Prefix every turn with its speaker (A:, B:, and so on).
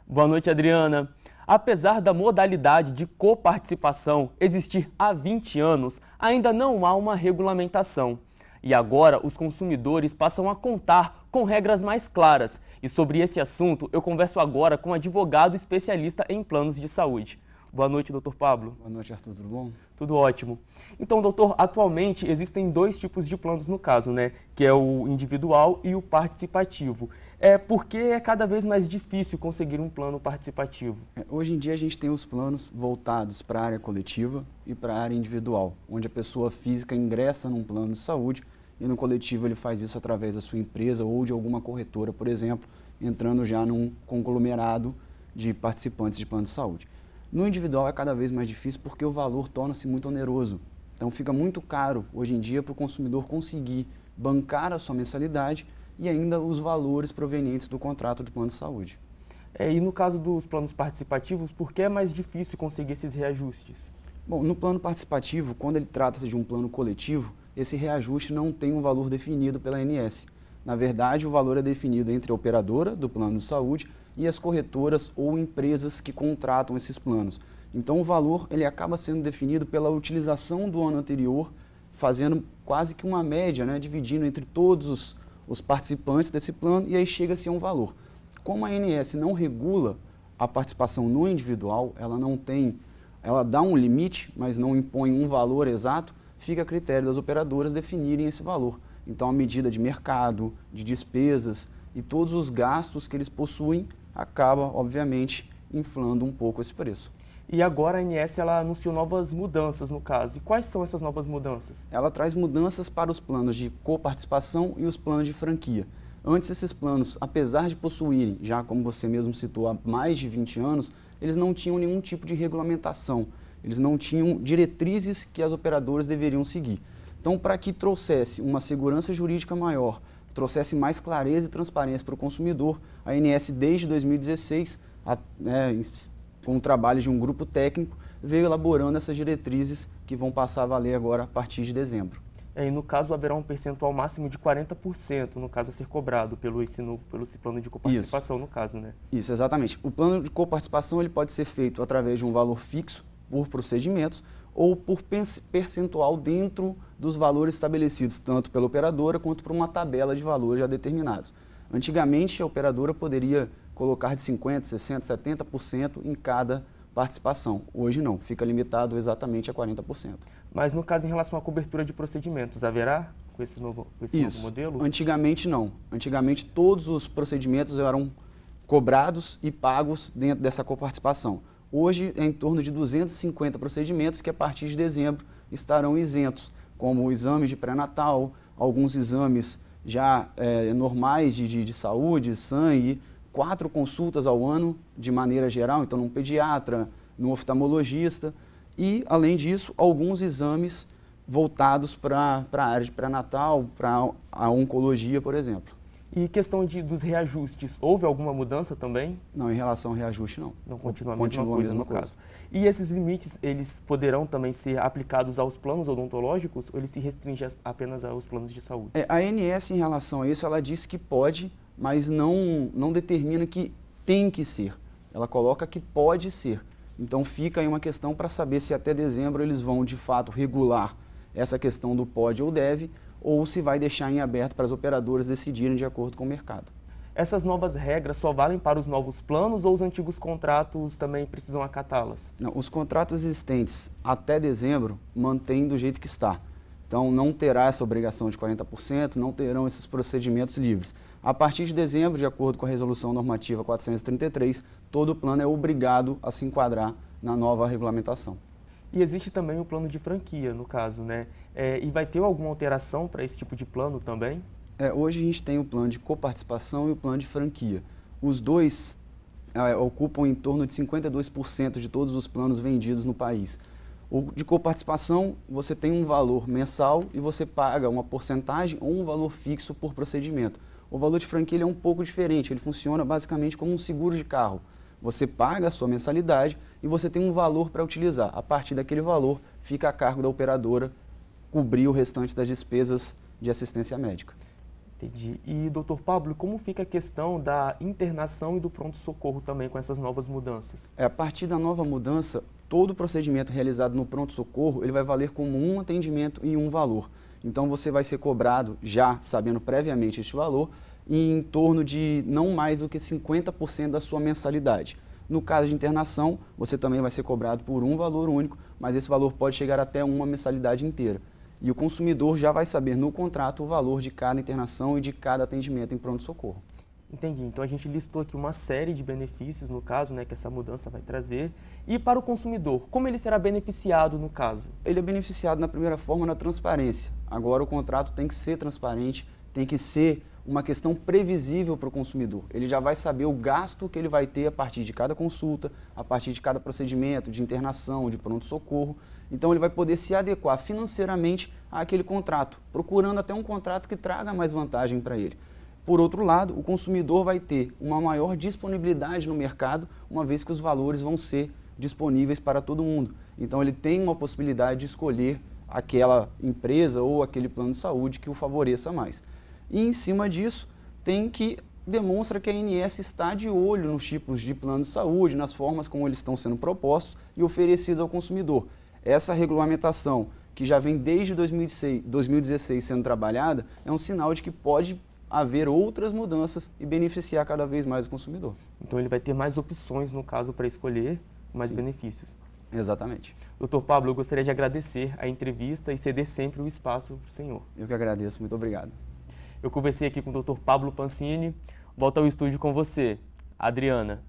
A: Boa noite, Adriana. Apesar da modalidade de coparticipação existir há 20 anos, ainda não há uma regulamentação. E agora os consumidores passam a contar com regras mais claras. E sobre esse assunto, eu converso agora com um advogado especialista em planos de saúde. Boa noite, doutor Pablo.
B: Boa noite, Arthur. Tudo bom?
A: Tudo ótimo. Então, doutor, atualmente existem dois tipos de planos no caso, né? Que é o individual e o participativo. Por que é cada vez mais difícil conseguir um plano participativo?
B: Hoje em dia a gente tem os planos voltados para a área coletiva e para a área individual, onde a pessoa física ingressa num plano de saúde e no coletivo ele faz isso através da sua empresa ou de alguma corretora, por exemplo, entrando já num conglomerado de participantes de plano de saúde. No individual é cada vez mais difícil porque o valor torna-se muito oneroso. Então fica muito caro hoje em dia para o consumidor conseguir bancar a sua mensalidade e ainda os valores provenientes do contrato de plano de saúde.
A: E no caso dos planos participativos, por que é mais difícil conseguir esses reajustes?
B: Bom, no plano participativo, quando ele trata-se de um plano coletivo, esse reajuste não tem um valor definido pela ANS. Na verdade, o valor é definido entre a operadora do plano de saúde e as corretoras ou empresas que contratam esses planos. Então o valor ele acaba sendo definido pela utilização do ano anterior, fazendo quase que uma média, né, dividindo entre todos os participantes desse plano e aí chega-se a um valor. Como a ANS não regula a participação no individual, ela dá um limite, mas não impõe um valor exato, fica a critério das operadoras definirem esse valor. Então a medida de mercado, de despesas e todos os gastos que eles possuem acaba, obviamente, inflando um pouco esse preço.
A: E agora a ANS ela anunciou novas mudanças no caso. E quais são essas novas mudanças?
B: Ela traz mudanças para os planos de coparticipação e os planos de franquia. Antes, esses planos, apesar de possuírem, já como você mesmo citou, há mais de 20 anos, eles não tinham nenhum tipo de regulamentação. Eles não tinham diretrizes que as operadoras deveriam seguir. Então, para que trouxesse uma segurança jurídica maior, trouxesse mais clareza e transparência para o consumidor, a ANS, desde 2016, com o trabalho de um grupo técnico, veio elaborando essas diretrizes que vão passar a valer agora a partir de dezembro.
A: E no caso haverá um percentual máximo de 40%, no caso a ser cobrado pelo plano de coparticipação, no caso, né?
B: Isso, exatamente. O plano de coparticipação ele pode ser feito através de um valor fixo por procedimentos ou por percentual dentro dos valores estabelecidos, tanto pela operadora quanto por uma tabela de valores já determinados. Antigamente, a operadora poderia colocar de 50%, 60%, 70% em cada participação. Hoje não, fica limitado exatamente a 40%.
A: Mas no caso, em relação à cobertura de procedimentos, haverá com esse novo modelo?
B: Antigamente não. Antigamente todos os procedimentos eram cobrados e pagos dentro dessa coparticipação. Hoje é em torno de 250 procedimentos que a partir de dezembro estarão isentos, como exames de pré-natal, alguns exames já normais de saúde, sangue, 4 consultas ao ano de maneira geral, então num pediatra, num oftalmologista e, além disso, alguns exames voltados para a área de pré-natal, para a oncologia, por exemplo.
A: E questão dos reajustes, houve alguma mudança também?
B: Não, em relação ao reajuste, não.
A: Não continua a mesma coisa no caso. E esses limites, eles poderão também ser aplicados aos planos odontológicos ou eles se restringem apenas aos planos de saúde?
B: A ANS, em relação a isso, ela disse que pode, mas não determina que tem que ser. Ela coloca que pode ser. Então fica aí uma questão para saber se até dezembro eles vão, de fato, regular essa questão do pode ou deve, ou se vai deixar em aberto para as operadoras decidirem de acordo com o mercado.
A: Essas novas regras só valem para os novos planos ou os antigos contratos também precisam acatá-las?
B: Não, os contratos existentes até dezembro mantêm do jeito que está. Então não terá essa obrigação de 40%, não terão esses procedimentos livres. A partir de dezembro, de acordo com a Resolução Normativa 433, todo plano é obrigado a se enquadrar na nova regulamentação.
A: E existe também o plano de franquia, no caso, né? E vai ter alguma alteração para esse tipo de plano também?
B: Hoje a gente tem o plano de coparticipação e o plano de franquia. Os dois ocupam em torno de 52% de todos os planos vendidos no país. O de coparticipação, você tem um valor mensal e você paga uma porcentagem ou um valor fixo por procedimento. O valor de franquia ele é um pouco diferente, ele funciona basicamente como um seguro de carro. Você paga a sua mensalidade e você tem um valor para utilizar. A partir daquele valor, fica a cargo da operadora cobrir o restante das despesas de assistência médica.
A: Entendi. E, doutor Pablo, como fica a questão da internação e do pronto-socorro também com essas novas mudanças?
B: A partir da nova mudança, todo procedimento realizado no pronto-socorro, ele vai valer como um atendimento e um valor. Então, você vai ser cobrado, já sabendo previamente este valor, em torno de não mais do que 50% da sua mensalidade. No caso de internação, você também vai ser cobrado por um valor único, mas esse valor pode chegar até uma mensalidade inteira. E o consumidor já vai saber no contrato o valor de cada internação e de cada atendimento em pronto-socorro.
A: Entendi. Então a gente listou aqui uma série de benefícios no caso, né, que essa mudança vai trazer. E para o consumidor, como ele será beneficiado no caso?
B: Ele é beneficiado na primeira forma na transparência. Agora o contrato tem que ser transparente, tem que ser uma questão previsível para o consumidor. Ele já vai saber o gasto que ele vai ter a partir de cada consulta, a partir de cada procedimento de internação, de pronto-socorro. Então ele vai poder se adequar financeiramente àquele contrato, procurando até um contrato que traga mais vantagem para ele. Por outro lado, o consumidor vai ter uma maior disponibilidade no mercado, uma vez que os valores vão ser disponíveis para todo mundo. Então ele tem uma possibilidade de escolher aquela empresa ou aquele plano de saúde que o favoreça mais. E em cima disso, demonstra que a ANS está de olho nos tipos de plano de saúde, nas formas como eles estão sendo propostos e oferecidos ao consumidor. Essa regulamentação, que já vem desde 2016 sendo trabalhada, é um sinal de que pode haver outras mudanças e beneficiar cada vez mais o consumidor.
A: Então ele vai ter mais opções, no caso, para escolher mais
B: Sim.
A: benefícios.
B: Exatamente.
A: Doutor Pablo, eu gostaria de agradecer a entrevista e ceder sempre o espaço para o senhor.
B: Eu que agradeço, muito obrigado.
A: Eu conversei aqui com o Dr. Pablo Pancini. Volto ao estúdio com você, Adriana.